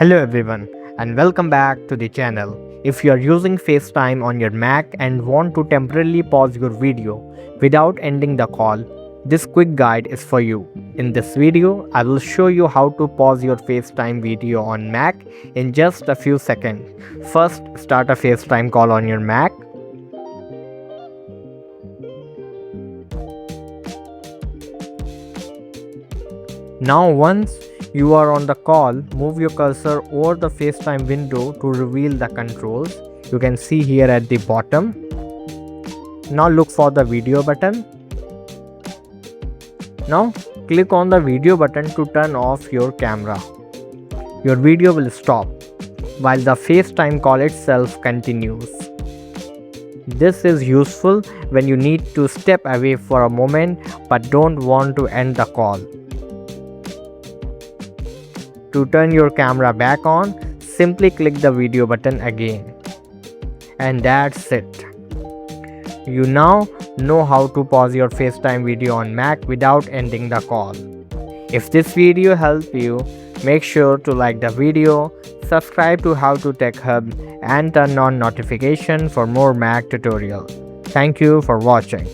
Hello everyone and welcome back to the channel. If you are using FaceTime on your Mac and want to temporarily pause your video without ending the call, this quick guide is for you. In this video, I will show you how to pause your FaceTime video on Mac in just a few seconds. First, start a FaceTime call on your Mac. Now once you are on the call, move your cursor over the FaceTime window to reveal the controls. You can see here at the bottom. Now look for the video button. Now click on the video button to turn off your camera. Your video will stop while the FaceTime call itself continues. This is useful when you need to step away for a moment but don't want to end the call. To turn your camera back on, simply click the video button again. And that's it. You now know how to pause your FaceTime video on Mac without ending the call. If this video helped you, make sure to like the video, subscribe to How to Tech Hub and turn on notification for more Mac tutorials. Thank you for watching.